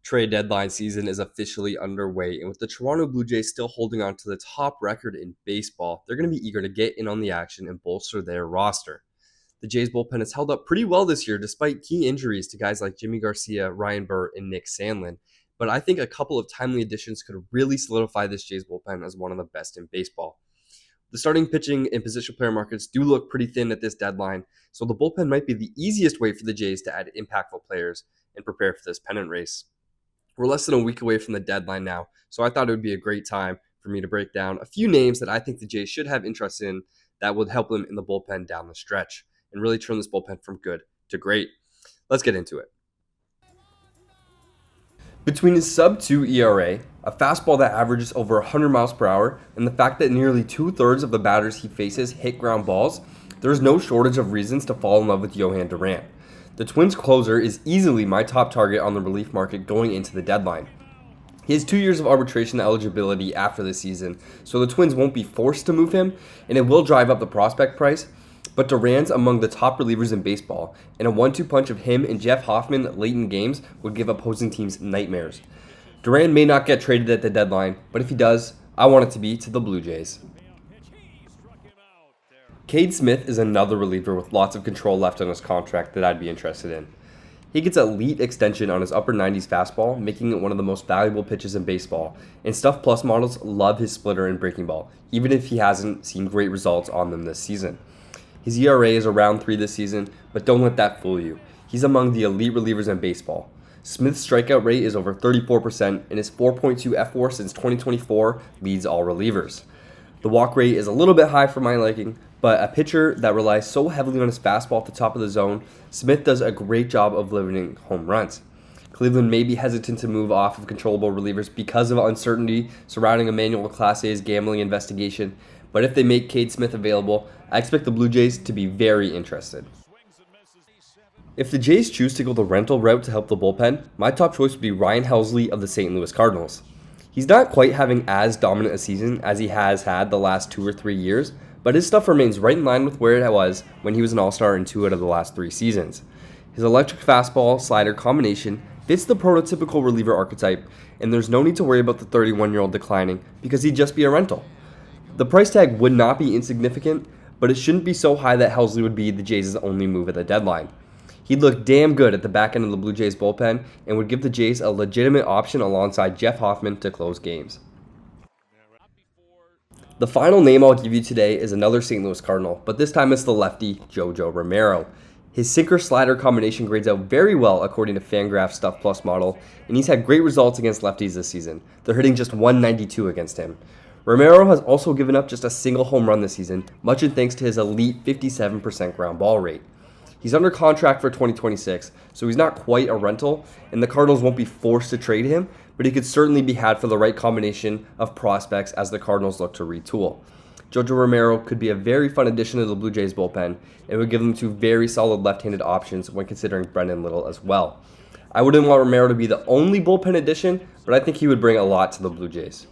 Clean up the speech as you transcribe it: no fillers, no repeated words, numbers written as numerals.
Trade deadline season is officially underway, and with the Toronto Blue Jays still holding on to the top record in baseball, they're going to be eager to get in on the action and bolster their roster. The Jays bullpen has held up pretty well this year despite key injuries to guys like Jimmy Garcia, Ryan Burr, and Nick Sandlin, but I think a couple of timely additions could really solidify this Jays bullpen as one of the best in baseball. The starting pitching and position player markets do look pretty thin at this deadline, so the bullpen might be the easiest way for the Jays to add impactful players and prepare for this pennant race. We're less than a week away from the deadline now, so I thought it would be a great time for me to break down a few names that I think the Jays should have interest in that would help them in the bullpen down the stretch and really turn this bullpen from good to great. Let's get into it. Between his sub-2 ERA, a fastball that averages over 100 miles per hour, and the fact that nearly two-thirds of the batters he faces hit ground balls, there's no shortage of reasons to fall in love with Jhoan Duran. The Twins' closer is easily my top target on the relief market going into the deadline. He has 2 years of arbitration eligibility after this season, so the Twins won't be forced to move him, and it will drive up the prospect price. But Duran's among the top relievers in baseball, and a 1-2 punch of him and Jeff Hoffman late in games would give opposing teams nightmares. Duran may not get traded at the deadline, but if he does, I want it to be to the Blue Jays. Cade Smith is another reliever with lots of control left on his contract that I'd be interested in. He gets elite extension on his upper 90s fastball, making it one of the most valuable pitches in baseball, and Stuff Plus models love his splitter and breaking ball, even if he hasn't seen great results on them this season. His ERA is around 3 this season, but don't let that fool you. He's among the elite relievers in baseball. Smith's strikeout rate is over 34%, and his 4.2 F4 since 2024 leads all relievers. The walk rate is a little bit high for my liking, but a pitcher that relies so heavily on his fastball at the top of the zone, Smith does a great job of limiting home runs. Cleveland may be hesitant to move off of controllable relievers because of uncertainty surrounding Emmanuel Clase's gambling investigation, but if they make Cade Smith available, I expect the Blue Jays to be very interested. If the Jays choose to go the rental route to help the bullpen, my top choice would be Ryan Helsley of the St. Louis Cardinals. He's not quite having as dominant a season as he has had the last 2 or 3 years, but his stuff remains right in line with where it was when he was an all-star in 2 out of the last 3 seasons. His electric fastball slider combination fits the prototypical reliever archetype, and there's no need to worry about the 31-year-old declining because he'd just be a rental. The price tag would not be insignificant, but it shouldn't be so high that Helsley would be the Jays' only move at the deadline. He'd look damn good at the back end of the Blue Jays bullpen and would give the Jays a legitimate option alongside Jeff Hoffman to close games. The final name I'll give you today is another St. Louis Cardinal, but this time it's the lefty JoJo Romero. His sinker-slider combination grades out very well according to Fangraph's Stuff Plus model, and he's had great results against lefties this season. They're hitting just 192 against him. Romero has also given up just a single home run this season, much in thanks to his elite 57% ground ball rate. He's under contract for 2026, so he's not quite a rental, and the Cardinals won't be forced to trade him, but he could certainly be had for the right combination of prospects as the Cardinals look to retool. JoJo Romero could be a very fun addition to the Blue Jays bullpen, and would give them 2 very solid left-handed options when considering Brendan Little as well. I wouldn't want Romero to be the only bullpen addition, but I think he would bring a lot to the Blue Jays.